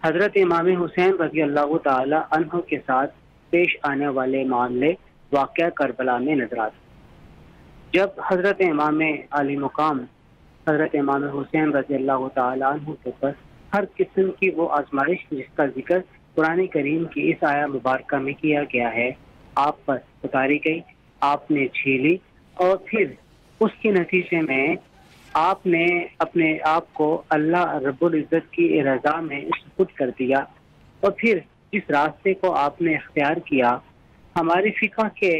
D: حضرت امام حسین رضی اللہ تعالی عنہ کے ساتھ پیش آنے والے معاملے واقعہ کربلا میں نظر آتے. جب حضرت امام علی مقام حضرت امام حسین رضی اللہ تعالیٰ عنہ کے پر ہر قسم کی وہ آزمائش جس کا ذکر قرآن کریم کی اس آیہ مبارکہ میں کیا گیا ہے آپ پر اتاری گئی، آپ نے جھیلی، اور پھر اس کے نتیجے میں آپ نے اپنے آپ کو اللہ رب العزت کی رضا میں سپرد کر دیا، اور پھر جس راستے کو آپ نے اختیار کیا، ہماری فقہ کے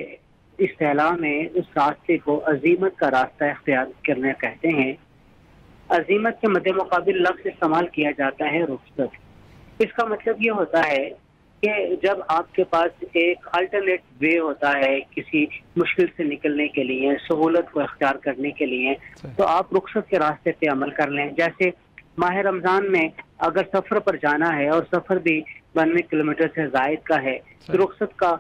D: اصطلاح میں اس راستے کو عزیمت کا راستہ اختیار کرنا کہتے ہیں۔ عزیمت کے مد مقابل لفظ استعمال کیا جاتا ہے رخصت۔ اس کا مطلب یہ ہوتا ہے کہ جب آپ کے پاس ایک الٹرنیٹ وے ہوتا ہے کسی مشکل سے نکلنے کے لیے، سہولت کو اختیار کرنے کے لیے، تو آپ رخصت کے راستے پہ عمل کر لیں۔ جیسے ماہ رمضان میں اگر سفر پر جانا ہے اور سفر بھی 92 کلومیٹر سے زائد کا ہے تو رخصت کا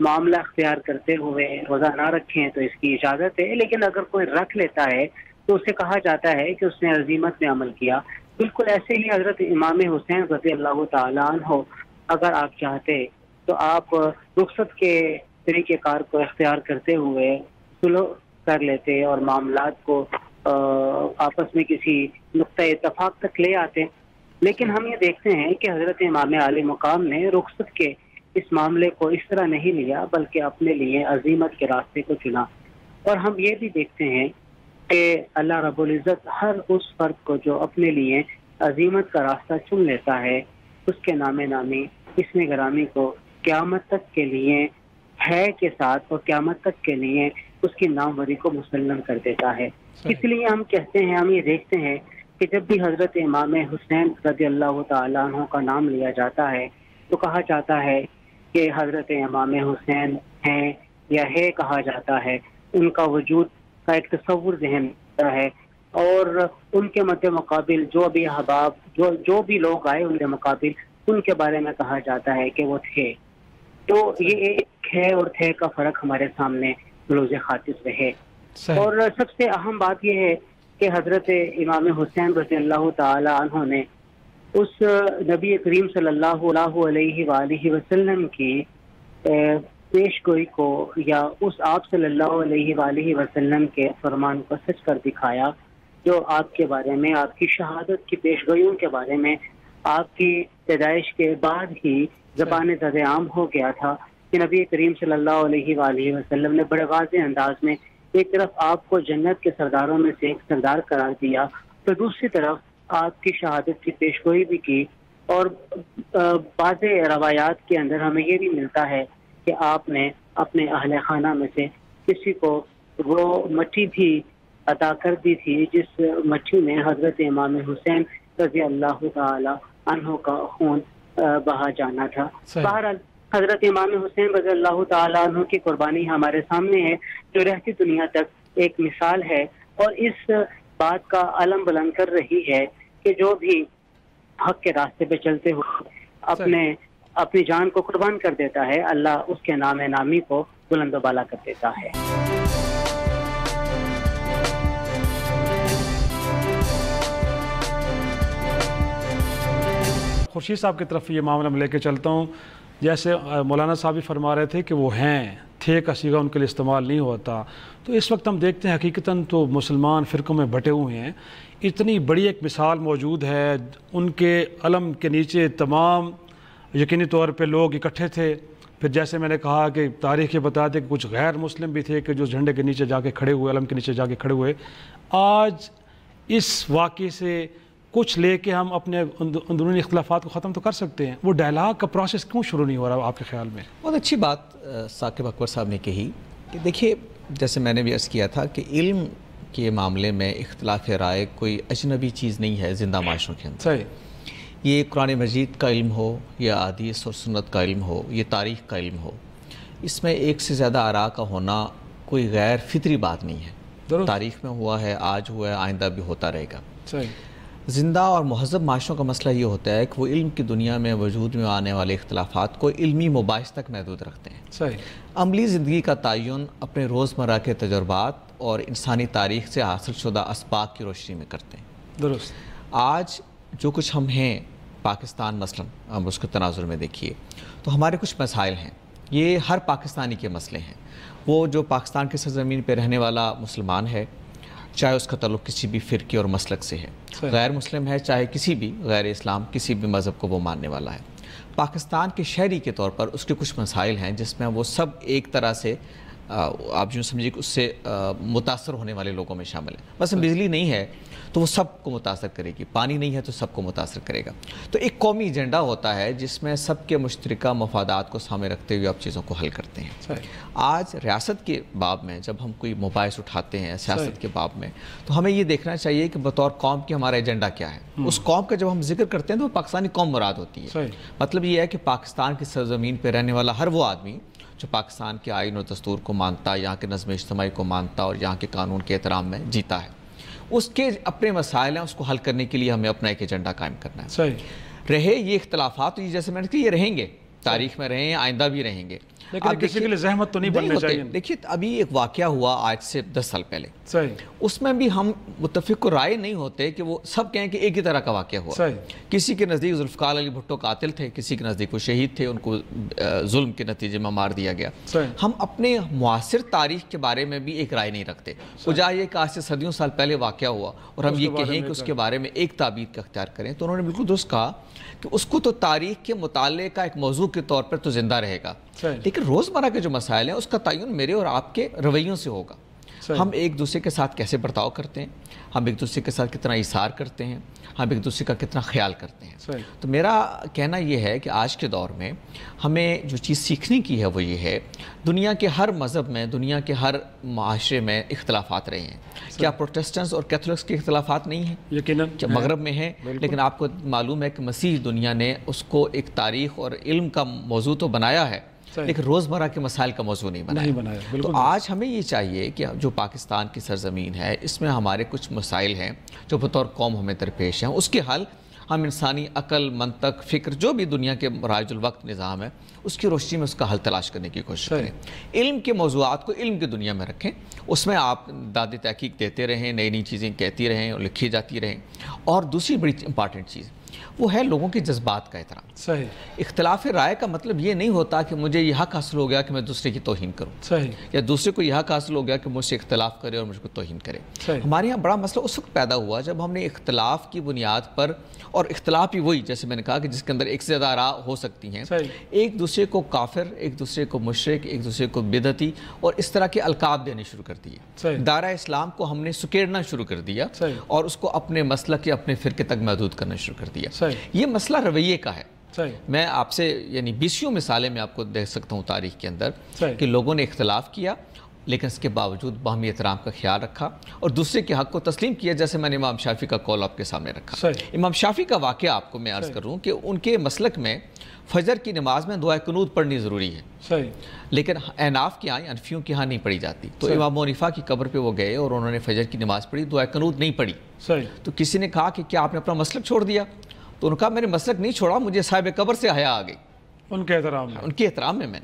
D: معاملہ اختیار کرتے ہوئے روزہ نہ رکھیں تو اس کی اجازت ہے، لیکن اگر کوئی رکھ لیتا ہے تو اسے کہا جاتا ہے کہ اس نے عزیمت میں عمل کیا۔ بالکل ایسے ہی حضرت امام حسین رضی اللہ تعالیٰ عنہ اگر آپ چاہتے تو آپ رخصت کے طریقہ کار کو اختیار کرتے ہوئے سلو کر لیتے اور معاملات کو آپس میں کسی نقطۂ اتفاق تک لے آتے، لیکن ہم یہ دیکھتے ہیں کہ حضرت امام علی مقام نے رخصت کے اس معاملے کو اس طرح نہیں لیا بلکہ اپنے لیے عزیمت کے راستے کو چنا۔ اور ہم یہ بھی دیکھتے ہیں کہ اللہ رب العزت ہر اس فرد کو جو اپنے لیے عزیمت کا راستہ چن لیتا ہے اس کے نام نامی اسم گرامی کو قیامت تک کے لیے ہے کے ساتھ اور قیامت تک کے لیے اس کی ناموری کو مسلم کر دیتا ہے۔ اس لیے ہم کہتے ہیں، ہم یہ دیکھتے ہیں کہ جب بھی حضرت امام حسین رضی اللہ تعالیٰ عنہ کا نام لیا جاتا ہے تو کہا جاتا ہے کہ حضرت امام حسین ہیں یا ہے کہا جاتا ہے، ان کا وجود کا ایک تصور ذہن ہوتا ہے، اور ان کے مد مقابل جو بھی احباب جو بھی لوگ آئے ان کے مقابل ان کے بارے میں کہا جاتا ہے کہ وہ تھے۔ تو یہ ایک ہے اور تھے کا فرق ہمارے سامنے ملوز خاطر رہے۔ اور سب سے اہم بات یہ ہے کہ حضرت امام حسین رضی اللہ تعالی عنہ نے اس نبی کریم صلی اللہ علیہ وآلہ وسلم کی پیش گوئی کو یا اس آپ صلی اللہ علیہ وآلہ وسلم کے فرمان کو سچ کر دکھایا، جو آپ کے بارے میں، آپ کی شہادت کی پیش گوئیوں کے بارے میں آپ کی پیدائش کے بعد ہی زبان زد عام ہو گیا تھا کہ نبی کریم صلی اللہ علیہ وآلہ وسلم نے بڑے واضح انداز میں ایک طرف آپ کو جنت کے سرداروں میں سے ایک سردار قرار دیا تو دوسری طرف آپ کی شہادت کی پیش گوئی بھی کی۔ اور بعض روایات کے اندر ہمیں یہ بھی ملتا ہے کہ آپ نے اپنے اہل خانہ میں سے کسی کو وہ مٹی بھی عطا کر دی تھی جس مٹی میں حضرت امام حسین رضی اللہ تعالی عنہ کا خون بہا جانا تھا۔ بہرحال حضرت امام حسین رضی اللہ تعالی عنہ کی قربانی ہمارے سامنے ہے جو رہتی دنیا تک ایک مثال ہے، اور اس بات کا علم بلند کر رہی ہے کہ جو بھی حق کے راستے پہ چلتے ہوئے اپنی جان کو قربان کر دیتا ہے، اللہ اس کے نام نامی کو بلند و بالا کر دیتا ہے۔
A: خورشید صاحب کی طرف یہ معاملہ میں لے کے چلتا ہوں، جیسے مولانا صاحب بھی فرما رہے تھے کہ وہ ہیں، تھے کا صیغہ ان کے لیے استعمال نہیں ہوتا، تو اس وقت ہم دیکھتے ہیں حقیقتاً تو مسلمان فرقوں میں بٹے ہوئے ہیں۔ اتنی بڑی ایک مثال موجود ہے، ان کے علم کے نیچے تمام یقینی طور پہ لوگ اکٹھے تھے۔ پھر جیسے میں نے کہا کہ تاریخ یہ بتاتے کہ کچھ غیر مسلم بھی تھے کہ جو جھنڈے کے نیچے جا کے کھڑے ہوئے، علم کے نیچے جا کے کھڑے ہوئے۔ آج اس واقعے سے کچھ لے کے ہم اپنے اندرونی اختلافات کو ختم تو کر سکتے ہیں، وہ ڈائلاگ کا پروسیس کیوں شروع نہیں ہو رہا آپ کے خیال میں؟
C: بہت اچھی بات ثاقب اکبر صاحب نے کہی کہ دیکھیے، جیسے میں نے بھی عرض کیا تھا کہ علم کے معاملے میں اختلاف رائے کوئی اجنبی چیز نہیں ہے زندہ معاشروں کے اندر۔
A: صحیح،
C: یہ قرآن مجید کا علم ہو یا حدیث اور سنت کا علم ہو، یہ تاریخ کا علم ہو، اس میں ایک سے زیادہ آراء کا ہونا کوئی غیر فطری بات نہیں ہے۔ تاریخ میں ہوا ہے، آج ہوا ہے، آئندہ بھی ہوتا رہے گا۔
A: صحیح،
C: زندہ اور مہذب معاشروں کا مسئلہ یہ ہوتا ہے کہ وہ علم کی دنیا میں وجود میں آنے والے اختلافات کو علمی مباحث تک محدود رکھتے ہیں۔
A: صحیح،
C: عملی زندگی کا تعین اپنے روزمرہ کے تجربات اور انسانی تاریخ سے حاصل شدہ اسباق کی روشنی میں کرتے ہیں۔
A: درست۔
C: آج جو کچھ ہم ہیں پاکستان مثلاً، ہم اس کے تناظر میں دیکھیے تو ہمارے کچھ مسائل ہیں یہ ہر پاکستانی کے مسئلے ہیں. وہ جو پاکستان کے سرزمین پہ رہنے والا مسلمان ہے، چاہے اس کا تعلق کسی بھی فرقے اور مسلک سے ہے، غیر مسلم ہے، چاہے کسی بھی غیر اسلام کسی بھی مذہب کو وہ ماننے والا ہے، پاکستان کے شہری کے طور پر اس کے کچھ مسائل ہیں جس میں وہ سب ایک طرح سے آپ جو سمجھیے کہ اس سے متاثر ہونے والے لوگوں میں شامل ہیں. بس بجلی نہیں ہے تو وہ سب کو متاثر کرے گی، پانی نہیں ہے تو سب کو متاثر کرے گا. تو ایک قومی ایجنڈا ہوتا ہے جس میں سب کے مشترکہ مفادات کو سامنے رکھتے ہوئے آپ چیزوں کو حل کرتے ہیں. آج ریاست کے باب میں جب ہم کوئی مباحث اٹھاتے ہیں سیاست کے باب میں، تو ہمیں یہ دیکھنا چاہیے کہ بطور قوم کی ہمارا ایجنڈا کیا ہے. اس قوم کا جب ہم ذکر کرتے ہیں تو وہ پاکستانی قوم مراد ہوتی ہے. مطلب یہ ہے کہ پاکستان کی سرزمین پہ رہنے والا ہر وہ آدمی جو پاکستان کے آئین اور دستور کو مانتا، یہاں کے نظم اجتماعی کو مانتا اور یہاں کے قانون کے احترام میں جیتا ہے، اس کے اپنے مسائل ہیں، اس کو حل کرنے کے لیے ہمیں اپنا ایک ایجنڈا قائم کرنا ہے. رہے یہ اختلافات، جیسے میں نے کہا یہ رہیں گے، تاریخ میں رہیں، آئندہ بھی رہیں گے،
A: لیکن کسی کے لیے زحمت تو نہیں بننے چاہیے.
C: دیکھیے ابھی ایک واقعہ ہوا آج سے 10 سال پہلے، اس میں بھی ہم متفق رائے نہیں ہوتے کہ وہ سب کہیں کہ ایک ہی طرح کا واقعہ ہوا. کسی کے نزدیک ذوالفقار علی بھٹو قاتل تھے، کسی کے نزدیک وہ شہید تھے، ان کو ظلم کے نتیجے میں مار دیا گیا. ہم اپنے معاصر تاریخ کے بارے میں بھی ایک رائے نہیں رکھتے. وجہ یہ کہ آج سے صدیوں سال پہلے واقعہ ہوا اور ہم یہ کہیں کہ اس کے بارے میں ایک تعبیر کا اختیار کریں. تو انہوں نے بالکل درست کہا کہ اس کو تو تاریخ کے مطالعے کا ایک موضوع کے طور پر تو زندہ رہے گا، لیکن روزمرہ کے جو مسائل ہیں اس کا تعین میرے اور آپ کے رویوں سے ہوگا. ہم ایک دوسرے کے ساتھ کیسے برتاؤ کرتے ہیں، ہم ایک دوسرے کے ساتھ کتنا ایثار کرتے ہیں، ہم ایک دوسرے کا کتنا خیال کرتے ہیں. تو میرا کہنا یہ ہے کہ آج کے دور میں ہمیں جو چیز سیکھنے کی ہے وہ یہ ہے، دنیا کے ہر مذہب میں، دنیا کے ہر معاشرے میں اختلافات رہے ہیں. کیا پروٹیسٹنٹس اور کیتھولکس کے اختلافات نہیں ہیں؟ یقیناً مغرب میں ہیں، لیکن آپ کو معلوم ہے کہ مسیح دنیا نے اس کو ایک تاریخ اور علم کا موضوع تو بنایا ہے، لیکن روزمرہ کے مسائل کا موضوع نہیں بنایا. تو آج ہمیں یہ چاہیے کہ جو پاکستان کی سرزمین ہے اس میں ہمارے کچھ مسائل ہیں جو بطور قوم ہمیں درپیش ہیں، اس کے حل ہم انسانی عقل، منطق، فکر، جو بھی دنیا کے رائج الوقت نظام ہے اس کی روشنی میں اس کا حل تلاش کرنے کی کوشش کریں. علم کے موضوعات کو علم کی دنیا میں رکھیں، اس میں آپ داد تحقیق دیتے رہیں، نئی نئی چیزیں کہتی رہیں اور لکھی جاتی رہیں. اور دوسری بڑی امپارٹنٹ چیز وہ ہے لوگوں کے جذبات کا احترام. اختلاف رائے کا مطلب یہ نہیں ہوتا کہ مجھے یہ حق حاصل ہو گیا کہ میں دوسرے کی توہین کروں، یا دوسرے کو یہ حق حاصل ہو گیا کہ مجھ سے اختلاف کرے اور مجھ کو توہین کرے. ہمارے یہاں بڑا مسئلہ اس وقت پیدا ہوا جب ہم نے اختلاف کی بنیاد پر، اور اختلاف ہی وہی جیسے میں نے کہا کہ جس کے اندر ایک سے زیادہ راہ ہو سکتی ہیں، ایک دوسرے کو کافر، ایک دوسرے کو مشرک، ایک دوسرے کو بدعتی اور اس طرح کے القاب دینے شروع کر دیے. دائرہ اسلام کو ہم نے سکیڑنا شروع کر دیا اور اس کو اپنے مسلک یا اپنے فرقے تک محدود کرنا شروع کر دیا. یہ مسئلہ رویے کا ہے. میں آپ سے یعنی 20 مثالیں میں آپ کو دیکھ سکتا ہوں تاریخ کے اندر کہ لوگوں نے اختلاف کیا لیکن اس کے باوجود باہمی احترام کا خیال رکھا اور دوسرے کے حق کو تسلیم کیا. جیسے میں نے امام شافعی کا قول آپ کے سامنے رکھا. امام شافعی کا واقعہ آپ کو میں عرض کروں کہ ان کے مسلک میں فجر کی نماز میں دعائے قنوت پڑھنی ضروری ہے، لیکن احناف کے ہاں، انفیوں کے ہاں نہیں پڑھی جاتی. تو امام حنیفہ کی قبر پہ وہ گئے اور انہوں نے فجر کی نماز پڑھی، دعائے قنوت نہیں پڑھی. تو کسی نے کہا کہ کیا آپ نے اپنا مسلک چھوڑ دیا؟ تو انہوں نے کہا میں نے مسلک نہیں چھوڑا، مجھے صاحب قبر سے حیا آ گئی. ان کے احترام میں میں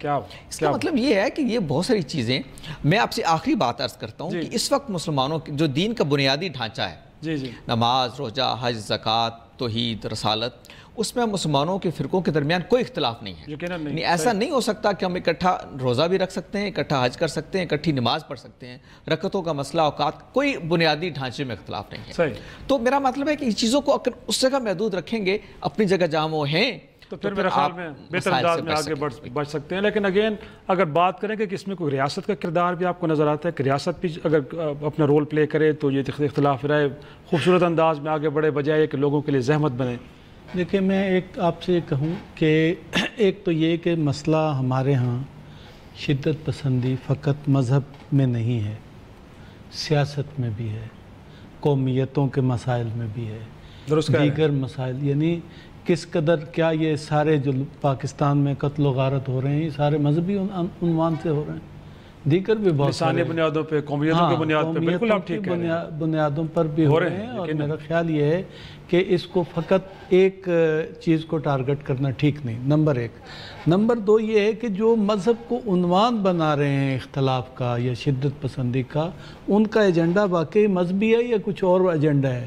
C: اس کا مطلب یہ ہے کہ یہ بہت ساری چیزیں. میں آپ سے آخری بات عرض کرتا ہوں کہ اس وقت مسلمانوں کے جو دین کا بنیادی ڈھانچہ ہے، نماز، روزہ، حج، زکوٰۃ، توحید، رسالت، اس میں مسلمانوں کے فرقوں کے درمیان کوئی اختلاف نہیں ہے. یعنی ایسا نہیں ہو سکتا کہ ہم اکٹھا روزہ بھی رکھ سکتے ہیں، اکٹھا حج کر سکتے ہیں، اکٹھی نماز پڑھ سکتے ہیں، رکعتوں کا مسئلہ، اوقات، کوئی بنیادی ڈھانچے میں اختلاف نہیں ہے. تو میرا مطلب ہے کہ ان چیزوں کو اگر اس جگہ محدود رکھیں گے، اپنی جگہ جہاں وہ ہیں، تو پھر میرے خیال میں
A: بہتر انداز میں آگے بڑھ سکتے ہیں. لیکن اگین اگر بات کریں کہ اس میں کوئی ریاست کا کردار بھی آپ کو نظر آتا ہے کہ ریاست بھی اگر اپنا رول پلے کرے تو یہ اختلاف رائے خوبصورت انداز میں آگے بڑھے بجائے کہ لوگوں کے لیے زحمت بنے.
B: دیکھیں میں ایک آپ سے کہوں کہ ایک تو یہ کہ مسئلہ ہمارے ہاں شدت پسندی فقط مذہب میں نہیں ہے، سیاست میں بھی ہے، قومیتوں کے مسائل میں بھی ہے، دیگر مسائل. یعنی کس قدر کیا یہ سارے جو پاکستان میں قتل و غارت ہو رہے ہیں یہ سارے مذہبی عنوان سے ہو رہے ہیں، دیگر بھی بہت سارے
A: بنیادوں پہ، قومیتوں کے بنیاد پہ، بالکل آپ ٹھیک کہہ رہے ہیں،
B: بنیادوں پر بھی ہو رہے ہیں. اور میرا خیال یہ ہے کہ اس کو فقط ایک چیز کو ٹارگٹ کرنا ٹھیک نہیں، نمبر 1. نمبر 2 یہ ہے کہ جو مذہب کو عنوان بنا رہے ہیں اختلاف کا یا شدت پسندی کا، ان کا ایجنڈا واقعی مذہبی ہے یا کچھ اور ایجنڈا ہے.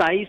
D: 27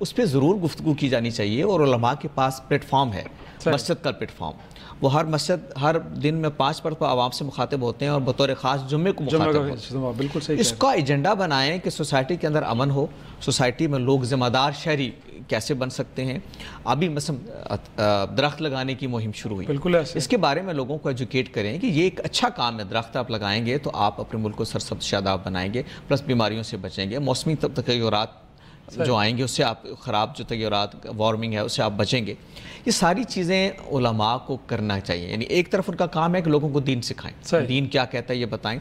C: اس پہ ضرور گفتگو کی جانی چاہیے، اور علماء کے پاس پلیٹ فارم ہے، مسجد کا پلیٹ فارم، وہ ہر مسجد ہر دن میں 5 مرتبہ عوام سے مخاطب ہوتے ہیں اور بطور خاص جمعے کو مخاطب ہوتے ہیں۔
A: بالکل صحیح،
C: اس کا ایجنڈا بنائیں کہ سوسائٹی کے اندر امن ہو، سوسائٹی میں لوگ ذمہ دار شہری کیسے بن سکتے ہیں۔ ابھی مثلا درخت لگانے کی مہم شروع ہوئی،
A: بالکل ایسے،
C: اس کے بارے میں لوگوں کو ایجوکیٹ کریں کہ یہ ایک اچھا کام ہے، درخت آپ لگائیں گے تو آپ اپنے ملک کو سرسبز شاداب بنائیں گے، پلس بیماریوں سے بچیں گے، موسمی تغیرات جو آئیں گے اس سے آپ، خراب جو تغیرات وارمنگ ہے اس سے آپ بچیں گے۔ یہ ساری چیزیں علماء کو کرنا چاہیے، یعنی ایک طرف ان کا کام ہے کہ لوگوں کو دین سکھائیں، دین کیا کہتا ہے یہ بتائیں۔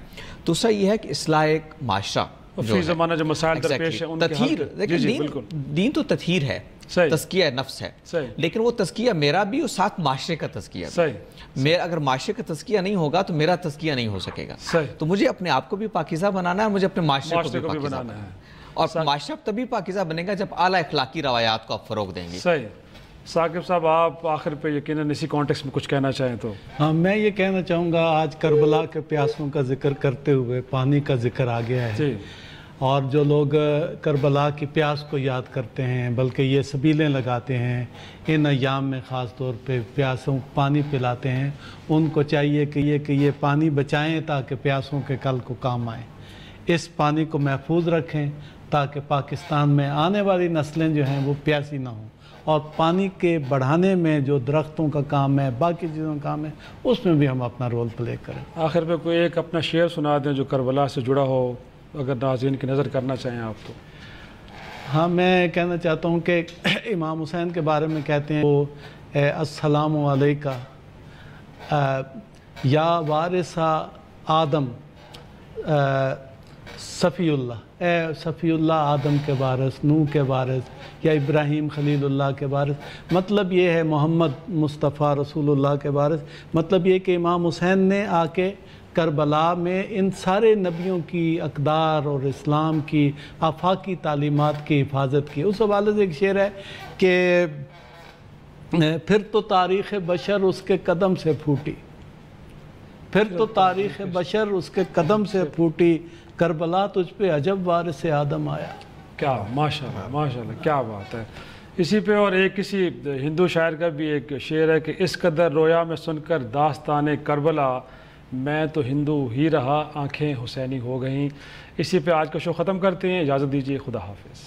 C: دوسرا یہ ہے کہ اصلاح ایک معاشرہ
A: فی زمانہ جو مسائل درپیش ہیں ان کے حل،
C: دین تو تطہیر ہے، تزکیہ نفس ہے، لیکن وہ تزکیہ میرا بھی اور ساتھ معاشرے کا تزکیہ بھی۔ میرا اگر معاشرے کا تزکیہ نہیں ہوگا تو میرا تزکیہ نہیں ہو سکے گا، تو مجھے اپنے آپ کو بھی پاکیزہ بنانا ہے، مجھے اپنے معاشرے کو بھی پاکیزہ بنانا ہے، اور معاشرہ تبھی پاکیزہ بنے گا جب اعلیٰ اخلاقی روایات کو آپ فروغ دیں گے۔
A: صحیح۔ ثاقب صاحب آپ آخر پہ یقیناً اسی کانٹیکس میں کچھ کہنا چاہیں تو؟
B: ہاں، میں یہ کہنا چاہوں گا، آج کربلا کے پیاسوں کا ذکر کرتے ہوئے پانی کا ذکر آ گیا ہے، اور جو لوگ کربلا کی پیاس کو یاد کرتے ہیں بلکہ یہ سبیلیں لگاتے ہیں ان ایام میں، خاص طور پہ پیاسوں پانی پلاتے ہیں، ان کو چاہیے کہ یہ پانی بچائیں تاکہ پیاسوں کے کل کو کام آئیں، اس پانی کو محفوظ رکھیں تاکہ پاکستان میں آنے والی نسلیں جو ہیں وہ پیاسی نہ ہوں، اور پانی کے بڑھانے میں جو درختوں کا کام ہے، باقی چیزوں کا کام ہے، اس میں بھی ہم اپنا رول پلے کریں۔
A: آخر پہ کوئی ایک اپنا شعر سنا دیں جو کربلا سے جڑا ہو، اگر ناظرین کی نظر کرنا چاہیں آپ تو؟
B: ہاں، میں کہنا چاہتا ہوں کہ امام حسین کے بارے میں کہتے ہیں وہ السلام علیکہ یا وارث آدم صفی اللہ، اے صفی اللہ آدم کے وارث، نوح کے وارث، یا ابراہیم خلیل اللہ کے وارث۔ مطلب یہ ہے محمد مصطفیٰ رسول اللہ کے وارث، مطلب یہ کہ امام حسین نے آ کے کربلا میں ان سارے نبیوں کی اقدار اور اسلام کی آفاقی تعلیمات کی حفاظت کی۔ اس حوالے سے ایک شعر ہے کہ پھر تو تاریخ بشر اس کے قدم سے پھوٹی، پھر تو تاریخ بشر اس کے قدم سے پھوٹی، کربلا تجھ پہ عجب وارث آدم آیا۔
A: کیا ماشاءاللہ ماشاءاللہ، کیا بات ہے۔ اسی پہ اور ایک کسی ہندو شاعر کا بھی ایک شعر ہے کہ اس قدر رویا میں سن کر داستان کربلا، میں تو ہندو ہی رہا آنکھیں حسینی ہو گئیں۔ اسی پہ آج کا شو ختم کرتے ہیں، اجازت دیجیے، خدا حافظ۔